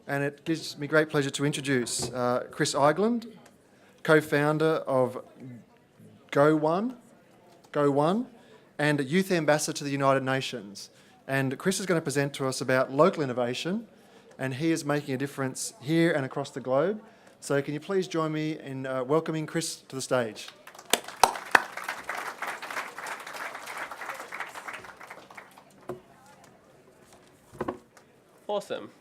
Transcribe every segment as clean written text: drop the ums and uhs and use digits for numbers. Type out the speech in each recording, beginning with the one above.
And it gives me great pleasure to introduce Chris Eigland, co-founder of Go One, and Youth Ambassador to the United Nations. And Chris is going to present to us about local innovation, and he is making a difference here and across the globe. So can you please join me in welcoming Chris to the stage? Awesome.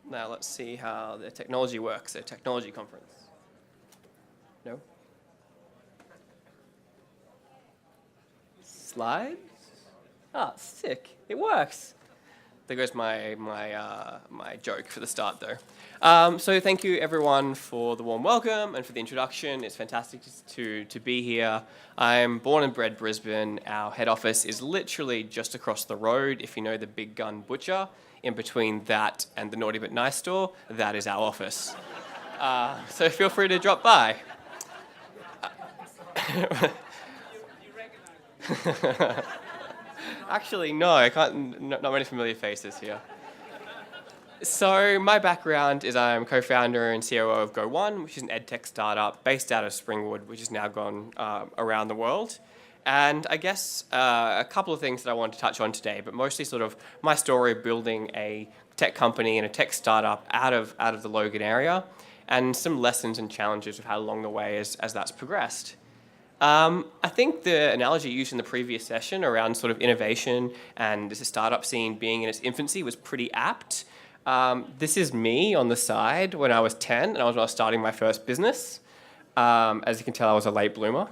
Now let's see how the technology works at a technology conference. No? Slides? Ah, sick. It works. There goes my joke for the start, though. So thank you, everyone, for the warm welcome and for the introduction. It's fantastic to be here. I'm born and bred Brisbane. Our head office is literally just across the road. If you know the Big Gun Butcher, in between that and the Naughty But Nice store, that is our office. So feel free to drop by. Actually, no, I can't. Not many familiar faces here. So my background is I'm co-founder and COO of Go One, which is an edtech startup based out of Springwood, which has now gone around the world. And I guess a couple of things that I want to touch on today, but mostly sort of my story of building a tech company and a tech startup out of the Logan area, and some lessons and challenges of how along the way as that's progressed. I think the analogy used in the previous session around sort of innovation and this startup scene being in its infancy was pretty apt. This is me on the side when I was 10 and I was starting my first business. As you can tell, I was a late bloomer.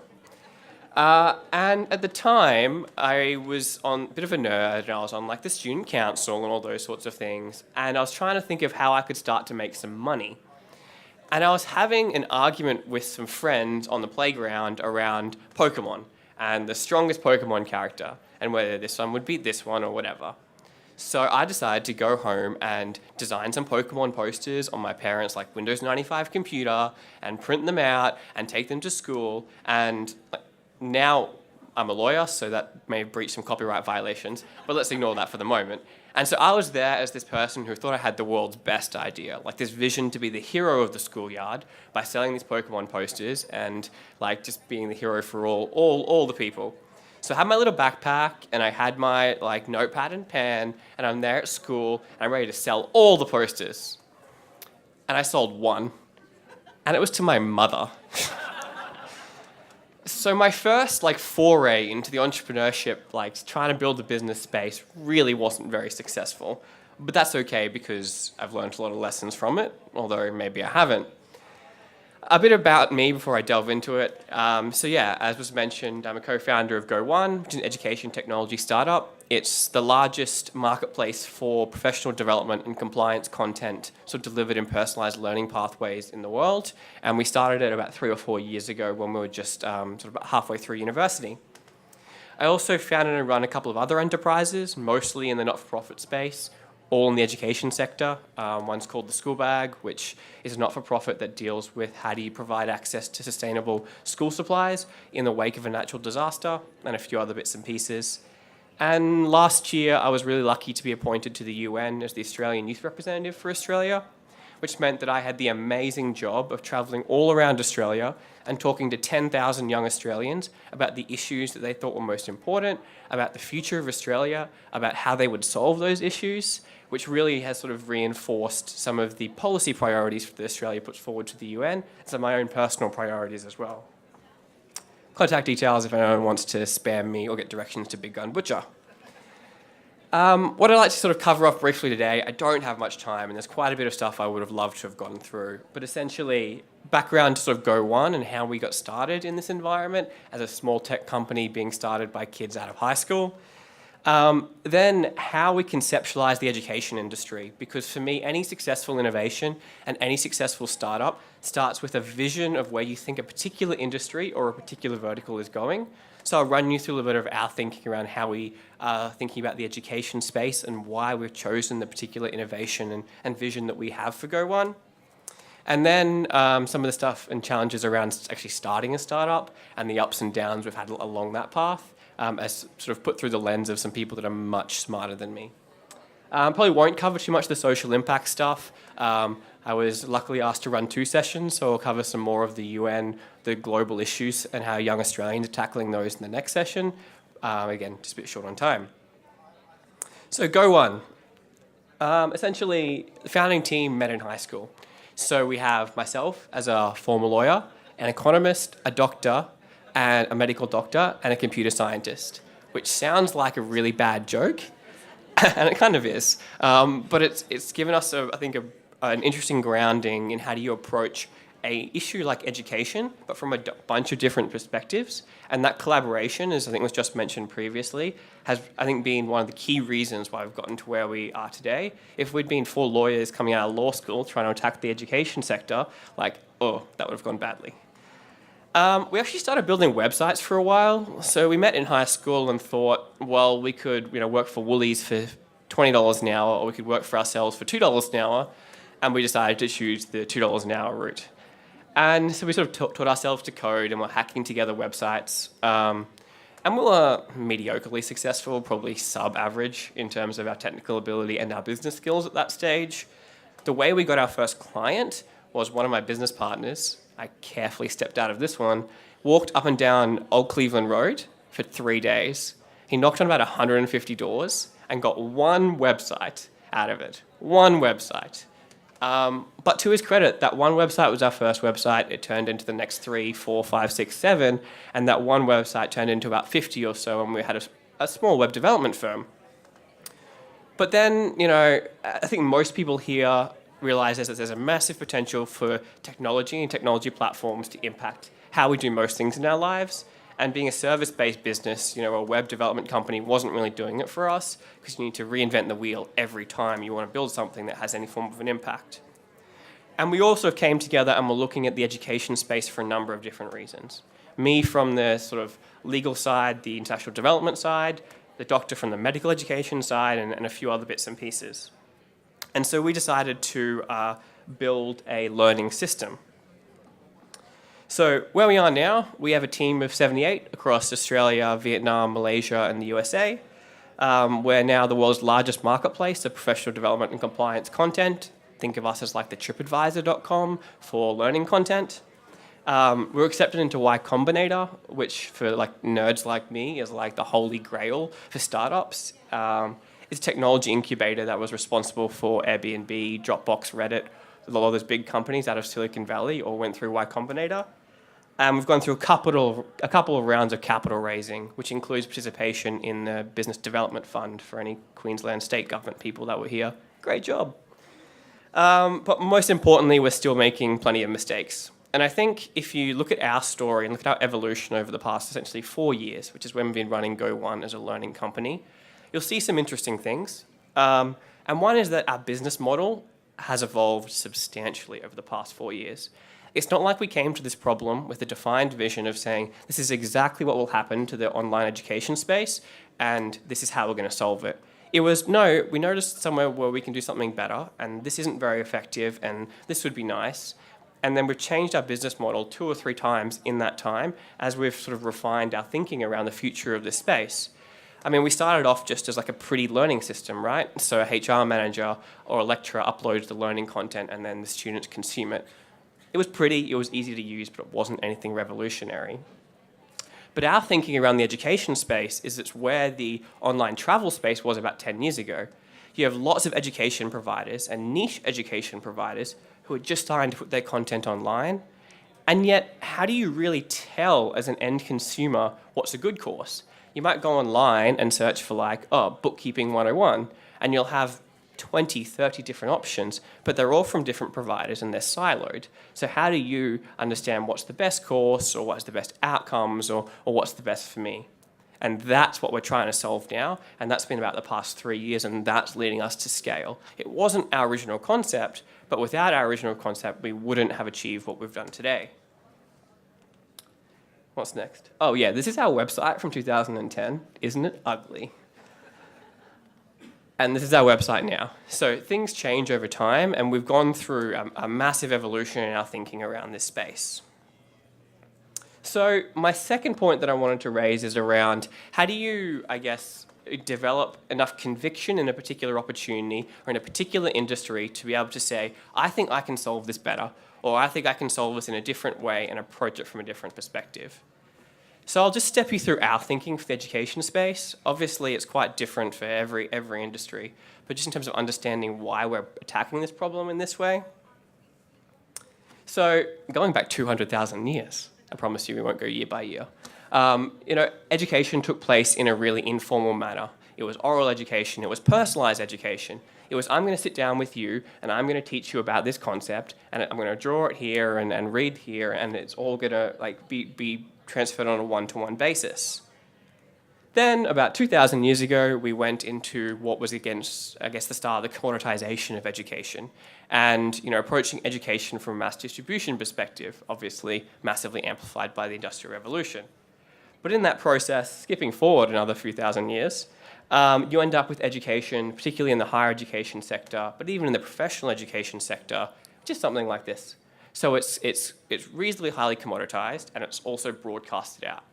And at the time, I was on a bit of a nerd, and I was on like the student council and all those sorts of things, and I was trying to think of how I could start to make some money. And I was having an argument with some friends on the playground around Pokemon, and the strongest Pokemon character, and whether this one would beat this one or whatever. So I decided to go home and design some Pokemon posters on my parents' like Windows 95 computer, and print them out, and take them to school, and now I'm a lawyer, so that may breach some copyright violations, but let's ignore that for the moment. And so I was there as this person who thought I had the world's best idea, like this vision to be the hero of the schoolyard by selling these Pokemon posters and like just being the hero for all the people. So I had my little backpack and I had my like notepad and pen, and I'm there at school and I'm ready to sell all the posters. And I sold one, and it was to my mother. So my first like foray into the entrepreneurship, like trying to build a business space, really wasn't very successful. But that's okay because I've learned a lot of lessons from it, although maybe I haven't. A bit about me before I delve into it. So yeah, as was mentioned, I'm a co-founder of Go One, which is an education technology startup. It's the largest marketplace for professional development and compliance content, sort of delivered in personalized learning pathways in the world. And we started it about 3 or 4 years ago when we were just sort of about halfway through university. I also founded and run a couple of other enterprises, mostly in the not-for-profit space, all in the education sector. One's called The School Bag, which is a not-for-profit that deals with how do you provide access to sustainable school supplies in the wake of a natural disaster, and a few other bits and pieces. And last year, I was really lucky to be appointed to the UN as the Australian Youth Representative for Australia, which meant that I had the amazing job of travelling all around Australia and talking to 10,000 young Australians about the issues that they thought were most important, about the future of Australia, about how they would solve those issues, which really has sort of reinforced some of the policy priorities that Australia puts forward to the UN, and some of my own personal priorities as well. Contact details if anyone wants to spam me or get directions to Big Gun Butcher. What I'd like to sort of cover off briefly today, I don't have much time and there's quite a bit of stuff I would have loved to have gotten through, but essentially background to sort of Go One and how we got started in this environment as a small tech company being started by kids out of high school. Then how we conceptualize the education industry, because for me, any successful innovation and any successful startup starts with a vision of where you think a particular industry or a particular vertical is going. So I'll run you through a little bit of our thinking around how we are thinking about the education space and why we've chosen the particular innovation and vision that we have for Go One. And then some of the stuff and challenges around actually starting a startup and the ups and downs we've had along that path, as sort of put through the lens of some people that are much smarter than me. Probably won't cover too much of the social impact stuff. I was luckily asked to run 2 sessions, so I'll cover some more of the UN, the global issues, and how young Australians are tackling those in the next session. Again, just a bit short on time. So Go One. Essentially, the founding team met in high school. So we have myself as a former lawyer, an economist, a doctor, and a medical doctor, and a computer scientist, which sounds like a really bad joke, and it kind of is. But it's given us, an interesting grounding in how do you approach a issue like education, but from a bunch of different perspectives. And that collaboration, as I think was just mentioned previously, has, I think, been one of the key reasons why we've gotten to where we are today. If we'd been 4 lawyers coming out of law school trying to attack the education sector, that would have gone badly. We actually started building websites for a while. So we met in high school and thought, well, we could work for Woolies for $20 an hour, or we could work for ourselves for $2 an hour. And we decided to choose the $2 an hour route. And so we sort of taught ourselves to code, and we're hacking together websites. And we were mediocrely successful, probably sub-average in terms of our technical ability and our business skills at that stage. The way we got our first client was one of my business partners, I carefully stepped out of this one, walked up and down Old Cleveland Road for 3 days. He knocked on about 150 doors and got one website out of it. One website. But to his credit, that one website was our first website. It turned into the next 3, 4, 5, 6, 7, and that one website turned into about 50 or so, and we had a small web development firm. But then, I think most people here realize that there's a massive potential for technology and technology platforms to impact how we do most things in our lives. And being a service-based business, a web development company wasn't really doing it for us, because you need to reinvent the wheel every time you want to build something that has any form of an impact. And we also came together and were looking at the education space for a number of different reasons. Me from the sort of legal side, the international development side, the doctor from the medical education side, and a few other bits and pieces. And so we decided to build a learning system. So where we are now, we have a team of 78 across Australia, Vietnam, Malaysia, and the USA. We're now the world's largest marketplace of professional development and compliance content. Think of us as like the TripAdvisor.com for learning content. We're accepted into Y Combinator, which for nerds like me is like the holy grail for startups. It's a technology incubator that was responsible for Airbnb, Dropbox, Reddit. A lot of those big companies out of Silicon Valley all went through Y Combinator. We've gone through a couple of rounds of capital raising, which includes participation in the Business Development Fund for any Queensland state government people that were here. Great job. But most importantly, we're still making plenty of mistakes. And I think if you look at our story and look at our evolution over the past essentially 4 years, which is when we've been running Go One as a learning company, you'll see some interesting things. And one is that our business model has evolved substantially over the past 4 years. It's not like we came to this problem with a defined vision of saying, this is exactly what will happen to the online education space, and this is how we're going to solve it. It was, no, we noticed somewhere where we can do something better, and this isn't very effective, and this would be nice. And then we've changed our business model 2 or 3 times in that time as we've sort of refined our thinking around the future of this space. I mean, we started off just as like a pretty learning system, right? So a HR manager or a lecturer uploads the learning content and then the students consume it. It was pretty, it was easy to use, but it wasn't anything revolutionary. But our thinking around the education space is it's where the online travel space was about 10 years ago. You have lots of education providers and niche education providers who are just starting to put their content online. And yet, how do you really tell as an end consumer what's a good course? You might go online and search for bookkeeping 101, and you'll have 20, 30 different options, but they're all from different providers and they're siloed. So how do you understand what's the best course, or what's the best outcomes, or what's the best for me? And that's what we're trying to solve now, and that's been about the past 3 years, and that's leading us to scale. It wasn't our original concept, but without our original concept, we wouldn't have achieved what we've done today. What's next? Oh yeah, this is our website from 2010. Isn't it ugly? And this is our website now. So things change over time, and we've gone through a massive evolution in our thinking around this space. So my second point that I wanted to raise is around how do you, develop enough conviction in a particular opportunity or in a particular industry to be able to say, I think I can solve this better, or I think I can solve this in a different way and approach it from a different perspective. So I'll just step you through our thinking for the education space. Obviously, it's quite different for every industry, but just in terms of understanding why we're attacking this problem in this way. So going back 200,000 years, I promise you we won't go year by year. Education took place in a really informal manner. It was oral education, it was personalized education. It was, I'm going to sit down with you and I'm going to teach you about this concept and I'm going to draw it here and read here, and it's all going to be transferred on a one-to-one basis. Then, about 2,000 years ago, we went into what was against, I guess, the start of the commoditization of education, and approaching education from a mass distribution perspective, obviously massively amplified by the Industrial Revolution. But in that process, skipping forward another few thousand years, you end up with education, particularly in the higher education sector, but even in the professional education sector, just something like this. So it's reasonably highly commoditized, and it's also broadcasted out.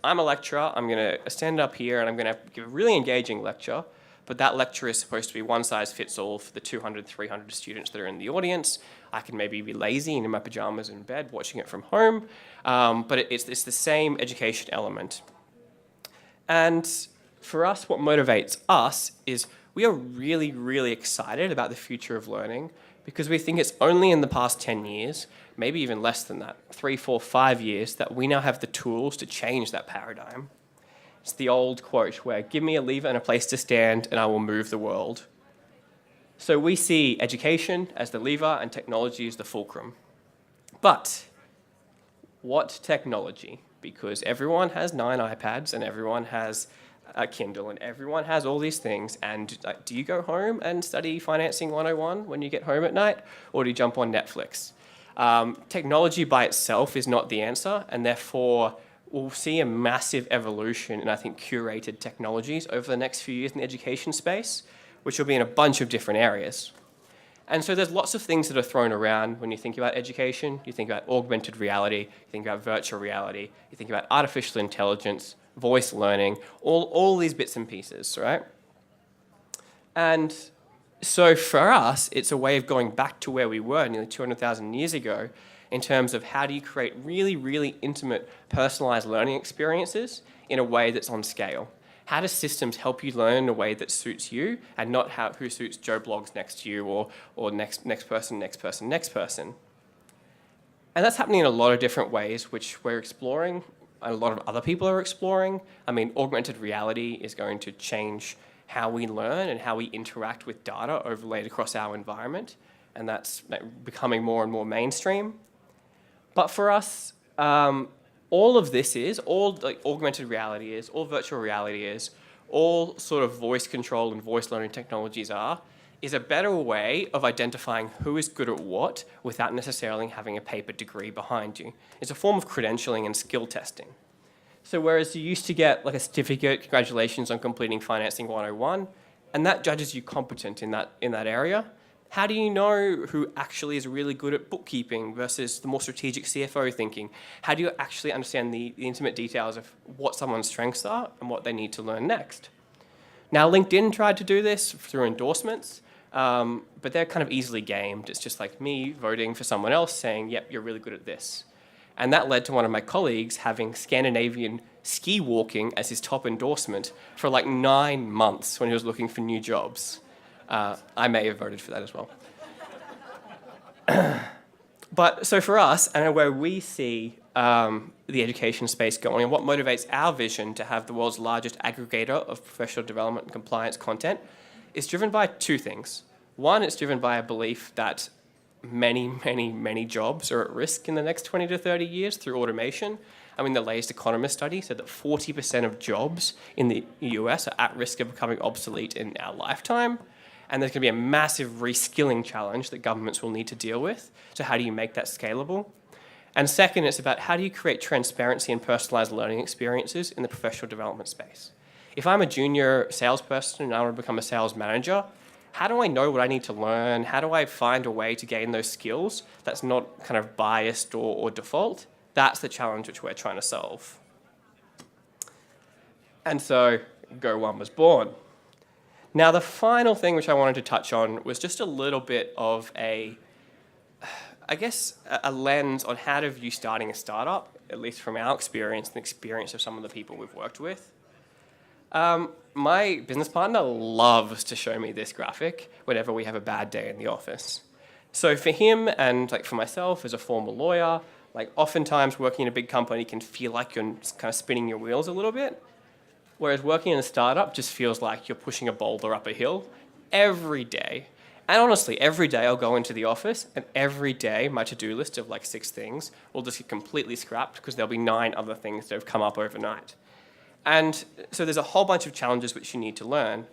I'm a lecturer, I'm going to stand up here and I'm going to give a really engaging lecture, but that lecture is supposed to be one size fits all for the 200, 300 students that are in the audience. I can maybe be lazy and in my pajamas in bed watching it from home, but it's the same education element. And for us, what motivates us is we are really, really excited about the future of learning, because we think it's only in the past 10 years, maybe even less than that, 3, 4, 5 years, that we now have the tools to change that paradigm. It's the old quote where, give me a lever and a place to stand and I will move the world. So we see education as the lever and technology as the fulcrum. But what technology? Because everyone has 9 iPads and everyone has a Kindle and everyone has all these things, and do you go home and study Financing 101 when you get home at night, or do you jump on Netflix? Technology by itself is not the answer, and therefore we'll see a massive evolution in, I think, curated technologies over the next few years in the education space, which will be in a bunch of different areas. And so there's lots of things that are thrown around when you think about education. You think about augmented reality, you think about virtual reality, you think about artificial intelligence, voice learning, all these bits and pieces, right? And so for us, it's a way of going back to where we were nearly 200,000 years ago in terms of how do you create really, really intimate, personalized learning experiences in a way that's on scale. How do systems help you learn in a way that suits you and not who suits Joe Bloggs next to you or next person. And that's happening in a lot of different ways, which we're exploring. A lot of other people are exploring. I mean, augmented reality is going to change how we learn and how we interact with data overlaid across our environment, and that's becoming more and more mainstream. But for us, all of this is, all augmented reality is, all virtual reality is, all sort of voice control and voice learning technologies is a better way of identifying who is good at what without necessarily having a paper degree behind you. It's a form of credentialing and skill testing. So whereas you used to get a certificate, congratulations on completing Financing 101, and that judges you competent in that area, how do you know who actually is really good at bookkeeping versus the more strategic CFO thinking? How do you actually understand the intimate details of what someone's strengths are and what they need to learn next? Now, LinkedIn tried to do this through endorsements, but they're kind of easily gamed. It's just like me voting for someone else saying, yep, you're really good at this. And that led to one of my colleagues having Scandinavian ski walking as his top endorsement for 9 months when he was looking for new jobs. I may have voted for that as well. But so for us, and where we see the education space going, and what motivates our vision to have the world's largest aggregator of professional development and compliance content, is driven by 2 things. One, it's driven by a belief that many jobs are at risk in the next 20 to 30 years through automation. I mean, the latest Economist study said that 40% of jobs in the US are at risk of becoming obsolete in our lifetime. And there's going to be a massive reskilling challenge that governments will need to deal with. So how do you make that scalable? And second, it's about how do you create transparency and personalized learning experiences in the professional development space. If I'm a junior salesperson and I want to become a sales manager, how do I know what I need to learn? How do I find a way to gain those skills that's not kind of biased or default? That's the challenge which we're trying to solve. And so Go1 was born. Now, the final thing which I wanted to touch on was just a little bit of a lens on how to view starting a startup, at least from our experience and the experience of some of the people we've worked with. My business partner loves to show me this graphic whenever we have a bad day in the office. So for him and for myself as a former lawyer, oftentimes working in a big company can feel like you're kind of spinning your wheels a little bit, whereas working in a startup just feels like you're pushing a boulder up a hill every day. And honestly, every day I'll go into the office and every day my to-do list of 6 things will just get completely scrapped because there'll be 9 other things that have come up overnight. And so there's a whole bunch of challenges which you need to learn.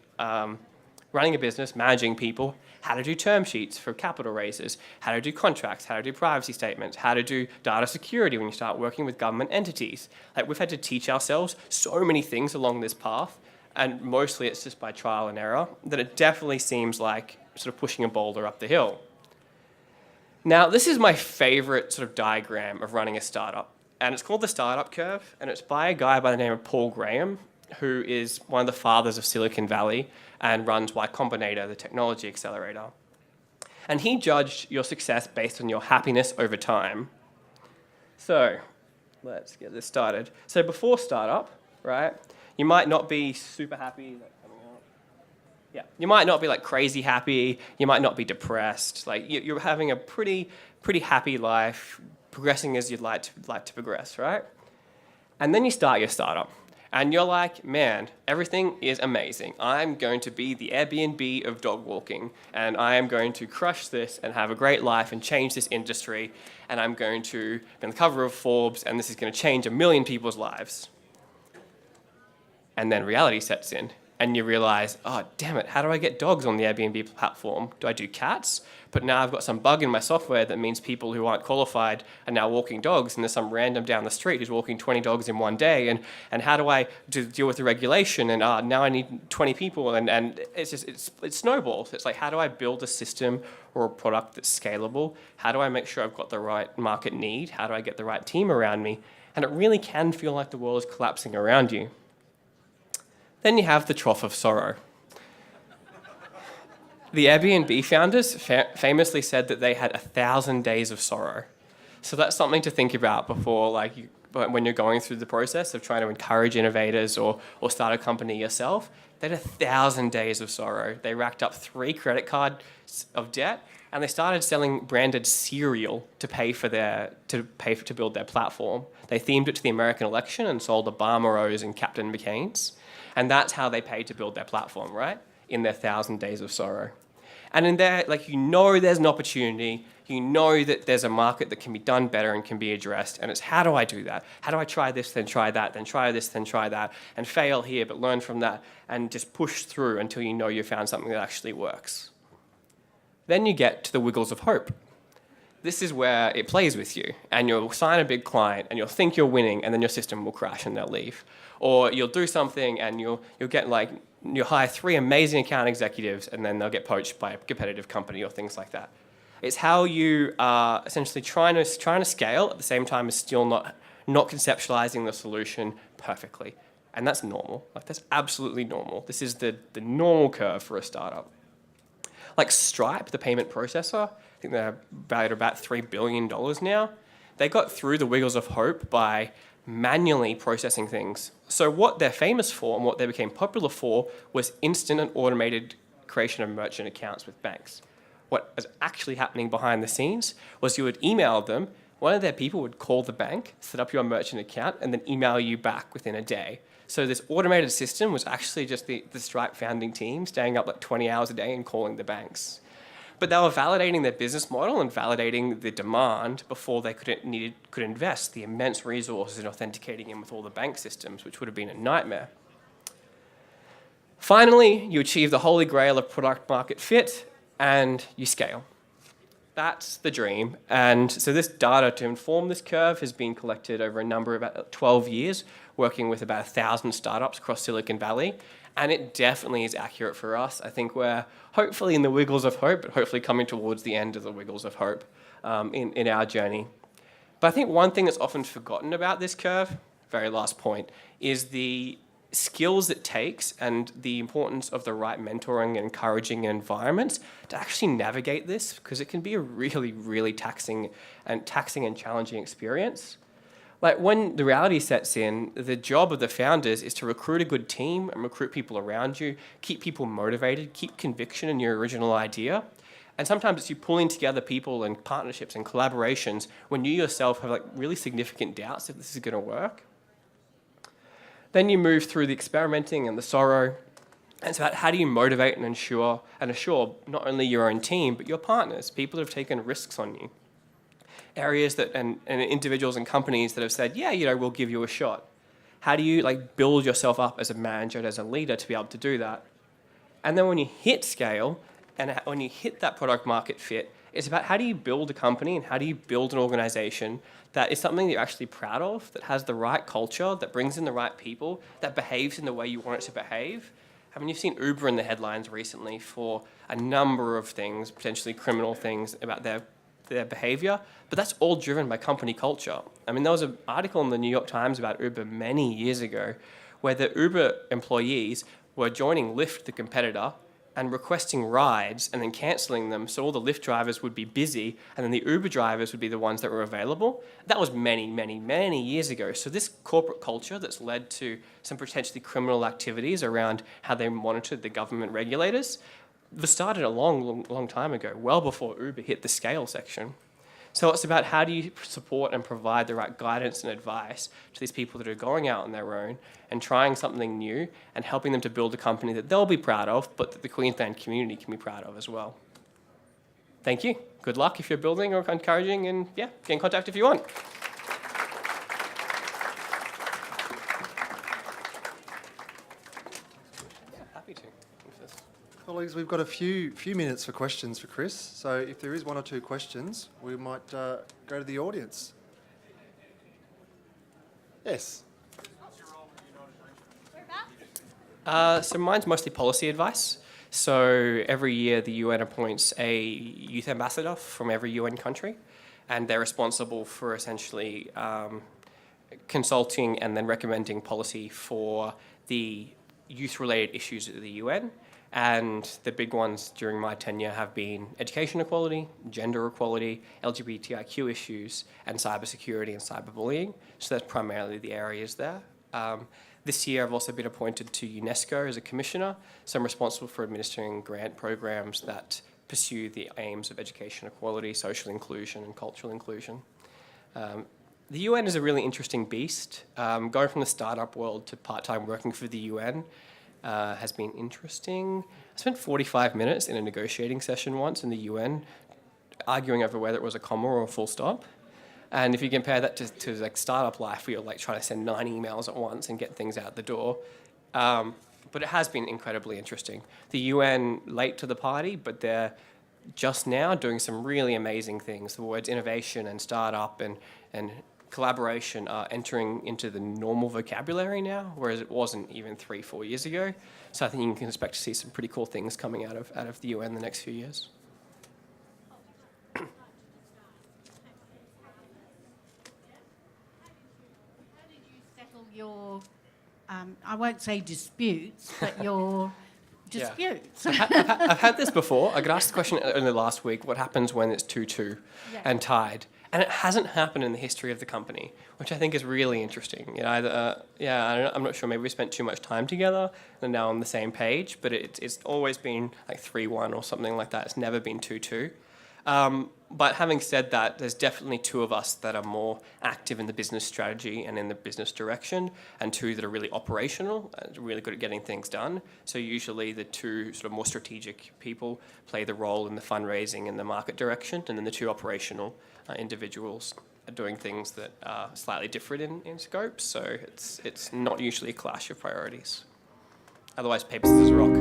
Running a business, managing people, how to do term sheets for capital raises, how to do contracts, how to do privacy statements, how to do data security when you start working with government entities. We've had to teach ourselves so many things along this path, and mostly it's just by trial and error, that it definitely seems like sort of pushing a boulder up the hill. Now, this is my favorite sort of diagram of running a startup, and it's called the startup curve, and it's by a guy by the name of Paul Graham, who is one of the fathers of Silicon Valley and runs Y Combinator, the technology accelerator. And he judged your success based on your happiness over time. So let's get this started. So before startup, right, you might not be super happy. Yeah, you might not be crazy happy. You might not be depressed. You're having a pretty happy life, progressing as you'd like to progress, right? And then you start your startup. And you're like, man, everything is amazing. I'm going to be the Airbnb of dog walking, and I am going to crush this and have a great life and change this industry, and I'm going to be on the cover of Forbes, and this is going to change 1 million people's lives. And then reality sets in, and you realize, oh, damn it, how do I get dogs on the Airbnb platform? Do I do cats? But now I've got some bug in my software that means people who aren't qualified are now walking dogs, and there's some random down the street who's walking 20 dogs in one day, and how do I deal with the regulation? And now I need 20 people, and it snowballs. It's how do I build a system or a product that's scalable? How do I make sure I've got the right market need? How do I get the right team around me? And it really can feel like the world is collapsing around you. Then you have the trough of sorrow. The Airbnb founders famously said that they had 1,000 days of sorrow. So that's something to think about before, when you're going through the process of trying to encourage innovators or start a company yourself. They had 1,000 days of sorrow. They racked up 3 credit cards of debt, and they started selling branded cereal to build their platform. They themed it to the American election and sold Obama-O's and Captain McCain's. And that's how they paid to build their platform, right? In their 1,000 days of sorrow. And in there, there's an opportunity, that there's a market that can be done better and can be addressed. And it's, how do I do that? How do I try this, then try that, then try this, then try that, and fail here, but learn from that, and just push through until you know you've found something that actually works. Then you get to the wiggles of hope. This is where it plays with you, and you'll sign a big client, and you'll think you're winning, and then your system will crash and they'll leave. Or you'll do something, and you'll get you'll hire 3 amazing account executives, and then they'll get poached by a competitive company or things like that. It's how you are essentially trying to scale at the same time as still not conceptualizing the solution perfectly, and that's normal. That's absolutely normal. This is the normal curve for a startup. Stripe, the payment processor, I think they're valued at about $3 billion now. They got through the wiggles of hope by manually processing things. So what they're famous for and what they became popular for was instant and automated creation of merchant accounts with banks. What was actually happening behind the scenes was you would email them, one of their people would call the bank, set up your merchant account, and then email you back within a day. So this automated system was actually just the Stripe founding team staying up 20 hours a day and calling the banks. But they were validating their business model and validating the demand before they could invest the immense resources in authenticating in with all the bank systems, which would have been a nightmare. Finally, you achieve the holy grail of product market fit, and you scale. That's the dream. And so this data to inform this curve has been collected over a number of about 12 years, working with about 1,000 startups across Silicon Valley. And it definitely is accurate for us. I think we're hopefully in the wiggles of hope, but hopefully coming towards the end of the wiggles of hope in our journey. But I think one thing that's often forgotten about this curve, very last point, is the skills it takes and the importance of the right mentoring and encouraging environments to actually navigate this, because it can be a really, really taxing and challenging experience. Like, when the reality sets in, the job of the founders is to recruit a good team and recruit people around you, keep people motivated, keep conviction in your original idea. And sometimes it's you pulling together people and partnerships and collaborations when you yourself have like really significant doubts if this is going to work. Then you move through the experimenting and the sorrow. And it's about how do you motivate and assure not only your own team, but your partners, people that have taken risks on you. Areas that and individuals and companies that have said, yeah, we'll give you a shot. How do you like build yourself up as a manager, as a leader to be able to do that? And then when you hit scale and when you hit that product market fit, it's about how do you build a company and how do you build an organization that is something that you're actually proud of, that has the right culture, that brings in the right people, that behaves in the way you want it to behave. I mean, you've seen Uber in the headlines recently for a number of things, potentially criminal things about their behavior, but that's all driven by company culture. I mean, there was an article in the New York Times about Uber many years ago where the Uber employees were joining Lyft, the competitor, and requesting rides and then cancelling them so all the Lyft drivers would be busy and then the Uber drivers would be the ones that were available. That was many, many, many years ago. So this corporate culture that's led to some potentially criminal activities around how they monitored the government regulators was started a long time ago, well before Uber hit the scale section. So it's about how do you support and provide the right guidance and advice to these people that are going out on their own and trying something new and helping them to build a company that they'll be proud of, but that the Queensland community can be proud of as well. Thank you. Good luck if you're building or encouraging, and yeah, get in contact if you want. Yeah, happy to. Colleagues, we've got a few minutes for questions for Chris. So if there is one or two questions, we might go to the audience. Yes. So mine's mostly policy advice. So every year the UN appoints a youth ambassador from every UN country, and they're responsible for essentially consulting and then recommending policy for the youth-related issues at the UN. And the big ones during my tenure have been education equality, gender equality, LGBTIQ issues, and cybersecurity and cyberbullying. So that's primarily the areas there. This year I've also been appointed to UNESCO as a commissioner, so I'm responsible for administering grant programs that pursue the aims of education equality, social inclusion, and cultural inclusion. The UN is a really interesting beast. Going from the startup world to part-time working for the UN has been interesting. I spent 45 minutes in a negotiating session once in the UN, arguing over whether it was a comma or a full stop. And if you compare that to like startup life, where you're like trying to send 9 emails at once and get things out the door. But it has been incredibly interesting. The UN late to the party, but they're just now doing some really amazing things. The words innovation and startup and collaboration are entering into the normal vocabulary now, whereas it wasn't even 3-4 years ago. So I think you can expect to see some pretty cool things coming out of the UN in the next few years. How did you settle your, I won't say disputes, but your disputes? I've had this before. I got asked the question in the last week, what happens when it's 2-2 and tied? And it hasn't happened in the history of the company, which I think is really interesting. You know, I'm not sure, maybe we spent too much time together and now on the same page, but it's always been like 3-1 or something like that. It's never been 2-2. But having said that, there's definitely 2 of us that are more active in the business strategy and in the business direction, and 2 that are really operational, really good at getting things done. So usually the 2 sort of more strategic people play the role in the fundraising and the market direction, and then the 2 operational individuals are doing things that are slightly different in scope. So it's not usually a clash of priorities. Otherwise, paper, scissors, rock.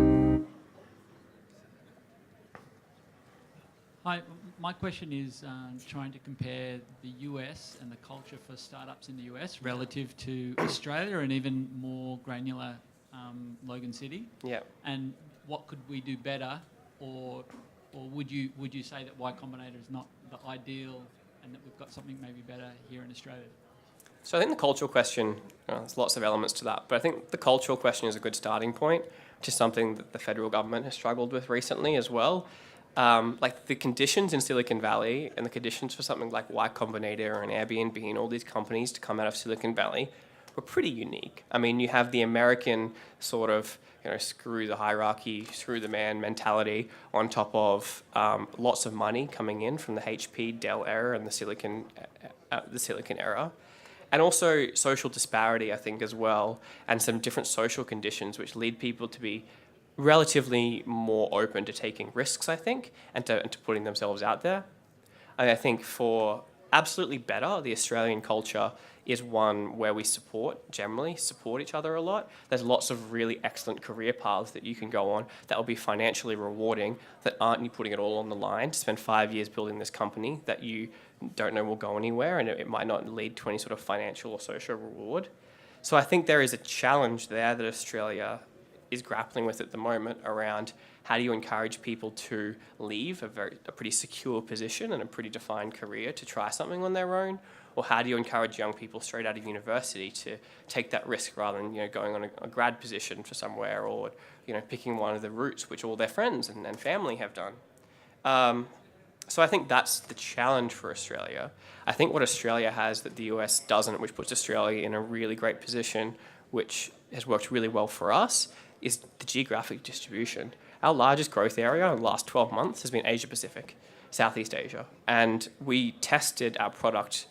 Hi, my question is trying to compare the US and the culture for startups in the US relative to Australia and even more granular Logan City. Yeah. And what could we do better, or would you say that Y Combinator is not the ideal and that we've got something maybe better here in Australia? So I think the cultural question, there's lots of elements to that, but I think the cultural question is a good starting point, which is something that the federal government has struggled with recently as well. Like the conditions in Silicon Valley and the conditions for something like Y Combinator and Airbnb and all these companies to come out of Silicon Valley were pretty unique. I mean, you have the American sort of, screw the hierarchy, screw the man mentality on top of lots of money coming in from the HP, Dell era and the Silicon era. And also social disparity, I think, as well, and some different social conditions which lead people to be relatively more open to taking risks, I think, and to putting themselves out there. I think for absolutely better, the Australian culture is one where we generally support each other a lot. There's lots of really excellent career paths that you can go on that will be financially rewarding, that aren't you putting it all on the line to spend 5 years building this company that you don't know will go anywhere, and it might not lead to any sort of financial or social reward. So I think there is a challenge there that Australia is grappling with at the moment around how do you encourage people to leave a pretty secure position and a pretty defined career to try something on their own, or how do you encourage young people straight out of university to take that risk rather than going on a grad position for somewhere, or picking one of the routes which all their friends and family have done. So I think that's the challenge for Australia. I think what Australia has that the US doesn't, which puts Australia in a really great position, which has worked really well for us, is the geographic distribution. Our largest growth area in the last 12 months has been Asia Pacific, Southeast Asia. And we tested our product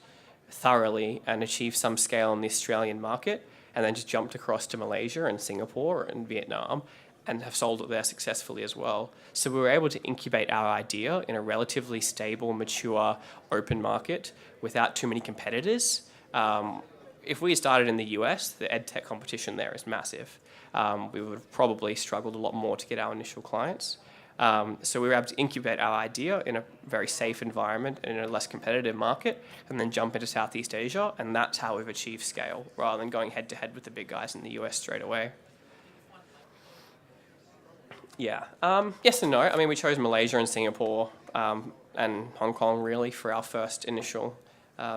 thoroughly and achieved some scale in the Australian market, and then just jumped across to Malaysia and Singapore and Vietnam and have sold it there successfully as well. So we were able to incubate our idea in a relatively stable, mature, open market without too many competitors. If we started in the US, the edtech competition there is massive. We would have probably struggled a lot more to get our initial clients. So we were able to incubate our idea in a very safe environment and in a less competitive market, and then jump into Southeast Asia, and that's how we've achieved scale, rather than going head to head with the big guys in the US straight away. Yeah, yes and no. I mean, we chose Malaysia and Singapore and Hong Kong really for our first initial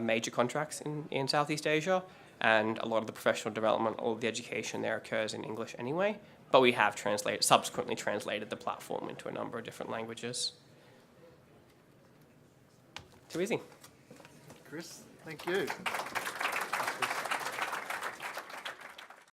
major contracts in Southeast Asia, and a lot of the professional development, all of the education there occurs in English anyway, but we have subsequently translated the platform into a number of different languages. Too easy. Chris, thank you.